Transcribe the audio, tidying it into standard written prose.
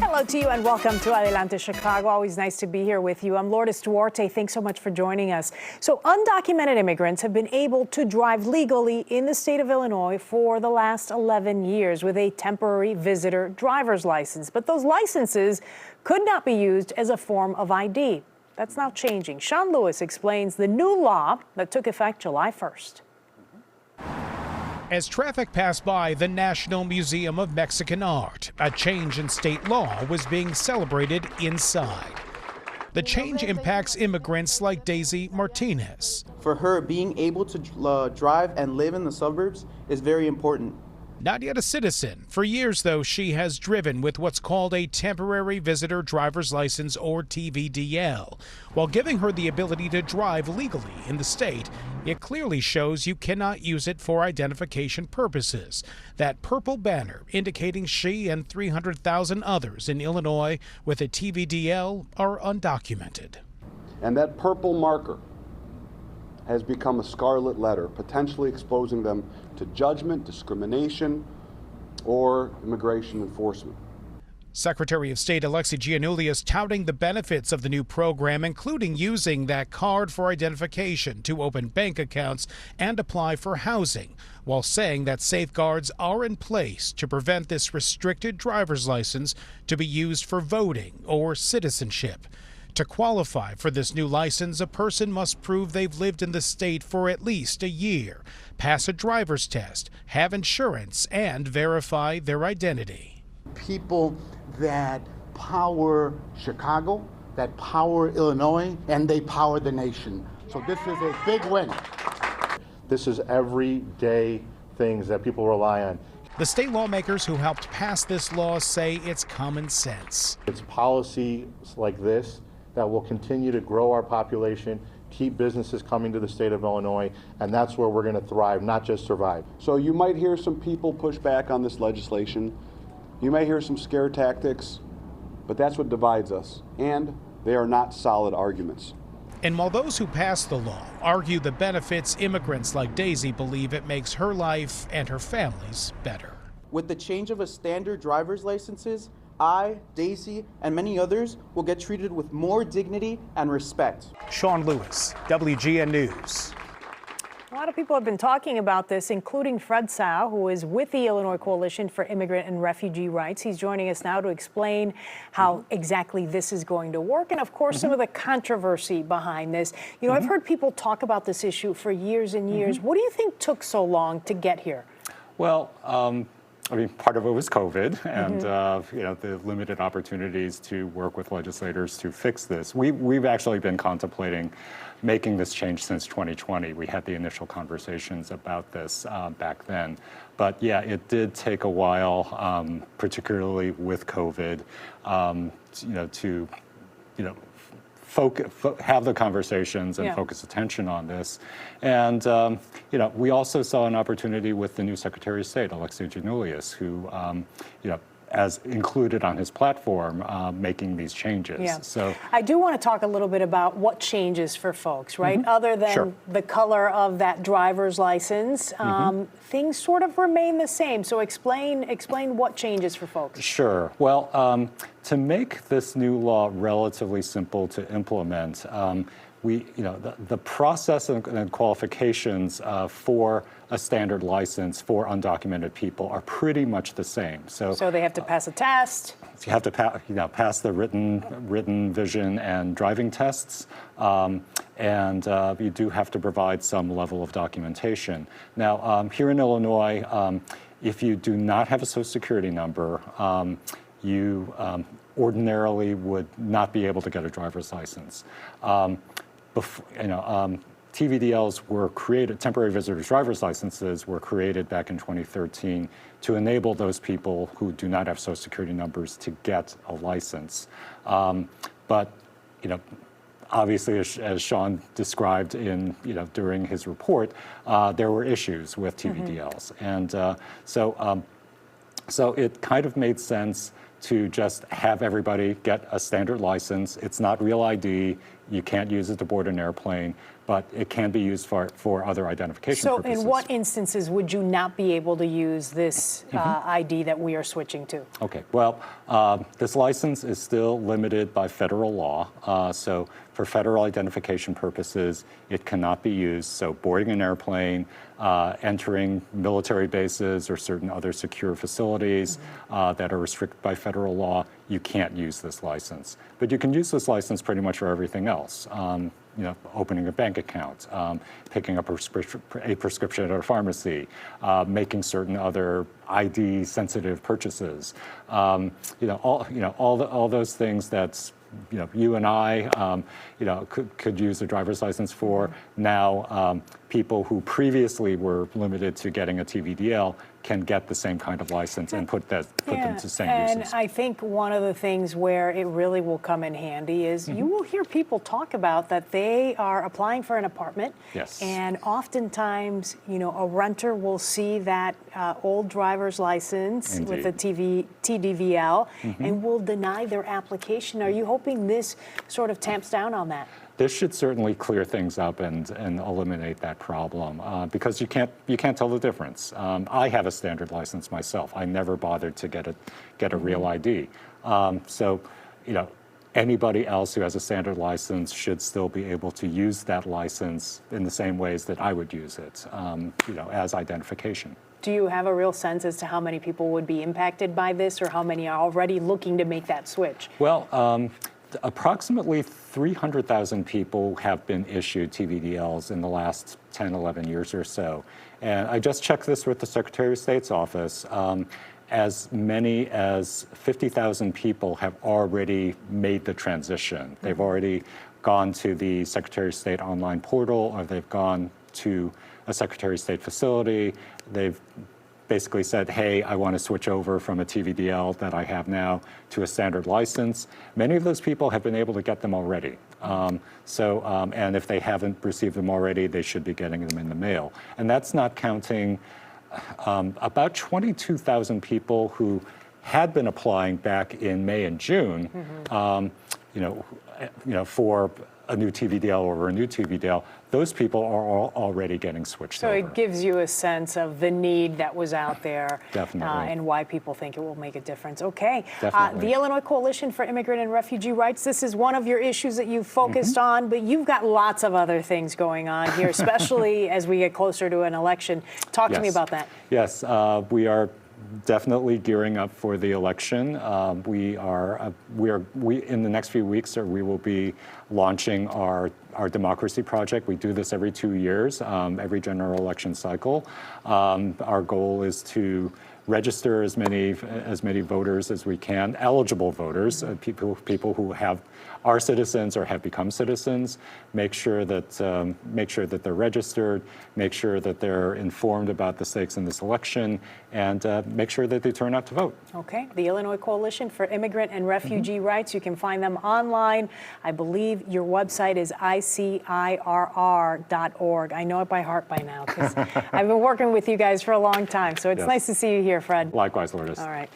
Hello to you and welcome to Adelante Chicago. Always nice to be here with you. I'm Lourdes Duarte. Thanks so much for joining us. So undocumented immigrants have been able to drive legally in the state of Illinois for the last 11 years with a temporary visitor driver's license. But those licenses could not be used as a form of ID. That's now changing. Sean Lewis explains the new law that took effect July 1st. As traffic passed by the National Museum of Mexican Art, a change in state law was being celebrated inside. The change impacts immigrants like Daisy Martinez. For her, being able to drive and live in the suburbs is very important. Not yet a citizen. For years, though, she has driven with what's called a temporary visitor driver's license, or TVDL. While giving her the ability to drive legally in the state, it clearly shows you cannot use it for identification purposes. That purple banner indicating she and 300,000 others in Illinois with a TVDL are undocumented. And that purple marker has become a scarlet letter, potentially exposing them to judgment, discrimination, or immigration enforcement. Secretary of State Alexi Giannoulias touting the benefits of the new program, including using that card for identification to open bank accounts and apply for housing, while saying that safeguards are in place to prevent this restricted driver's license to be used for voting or citizenship. To qualify for this new license, a person must prove they've lived in the state for at least a year, pass a driver's test, have insurance, and verify their identity. People that power Chicago, that power Illinois, and they power the nation. So this is a big win. This is everyday things that people rely on. The state lawmakers who helped pass this law say it's common sense. It's policies like this that will continue to grow our population, keep businesses coming to the state of Illinois, and that's where we're going to thrive, not just survive. So you might hear some people push back on this legislation. You may hear some scare tactics, but that's what divides us, and they are not solid arguments. And while those who pass the law argue the benefits, immigrants like Daisy believe it makes her life and her family's better. With the change of a standard driver's licenses, I, Daisy, and many others will get treated with more dignity and respect. Sean Lewis, WGN News. A lot of people have been talking about this, including Fred Tsao, who is with the Illinois Coalition for Immigrant and Refugee Rights. He's joining us now to explain how exactly this is going to work and, of course, some of the controversy behind this. You know, I've heard people talk about this issue for years and years. What do you think took so long to get here? Well, I mean, part of it was COVID and you know, the limited opportunities to work with legislators to fix this. We've actually been contemplating making this change since 2020. We had the initial conversations about this back then. But yeah, it did take a while, particularly with COVID, you know, to, you know, have the conversations and focus attention on this. And, you know, we also saw an opportunity with the new Secretary of State, Alexi Giannoulias, who, you know, as included on his platform, making these changes. Yeah. So I do want to talk a little bit about what changes for folks, right? Other than the color of that driver's license, things sort of remain the same. So explain what changes for folks. Sure. Well, to make this new law relatively simple to implement, you know, the process and qualifications for a standard license for undocumented people are pretty much the same. So they have to pass a test. You have to pass the written vision and driving tests, and you do have to provide some level of documentation. Now, here in Illinois, if you do not have a Social Security number, you ordinarily would not be able to get a driver's license. TVDLs were created, temporary visitor's driver's licenses were created back in 2013 to enable those people who do not have Social Security numbers to get a license. But, you know, obviously, as Sean described in, you know, during his report, there were issues with TVDLs. And so it kind of made sense to just have everybody get a standard license. It's not real ID. You can't use it to board an airplane, but it can be used for other identification So purposes. in what instances would you not be able to use this ID that we are switching to? Okay, well, this license is still limited by federal law. So for federal identification purposes, it cannot be used. So boarding an airplane, entering military bases or certain other secure facilities that are restricted by federal law, you can't use this license. But you can use this license pretty much for everything else. You know, opening a bank account, picking up a prescription at a pharmacy, making certain other ID-sensitive purchases. All those things that's you and I, could use a driver's license for. Now, people who previously were limited to getting a TVDL can get the same kind of license and put them to same uses. And I think one of the things where it really will come in handy is you will hear people talk about that they are applying for an apartment. Yes. And oftentimes, a renter will see that old driver's license with the TDVL and will deny their application. Are you hoping this sort of tamps down on that? This should certainly clear things up and eliminate that problem because you can't tell the difference. I have a standard license myself. I never bothered to get a real ID. So, anybody else who has a standard license should still be able to use that license in the same ways that I would use it, as identification. Do you have a real sense as to how many people would be impacted by this, or how many are already looking to make that switch? Well. Approximately 300,000 people have been issued TVDLs in the last 10, 11 years or so. And I just checked this with the Secretary of State's office. As many as 50,000 people have already made the transition. They've already gone to the Secretary of State online portal, or they've gone to a Secretary of State facility. They've basically said, hey, I want to switch over from a TVDL that I have now to a standard license. Many of those people have been able to get them already. And if they haven't received them already, they should be getting them in the mail. And that's not counting about 22,000 people who had been applying back in May and June, for a new TVDL or a new TVDL. Those people are already getting switched over. So it gives you a sense of the need that was out there. Definitely. And why people think it will make a difference. Okay. Definitely. The Illinois Coalition for Immigrant and Refugee Rights, this is one of your issues that you've focused on, but you've got lots of other things going on here, especially as we get closer to an election. Talk to me about that. Yes, we are definitely gearing up for the election. We in the next few weeks, we will be launching our democracy project. We do this every 2 years, every general election cycle. Our goal is to register as many voters as we can, eligible voters, people who are citizens or have become citizens. Make sure that they're registered. Make sure that they're informed about the stakes in this election, and make sure that they turn out to vote. Okay. The Illinois Coalition for Immigrant and Refugee Rights. You can find them online. I believe your website is icirr.org. I know it by heart by now because I've been working with you guys for a long time. So it's nice to see you here, Fred. Likewise, Lourdes. All right.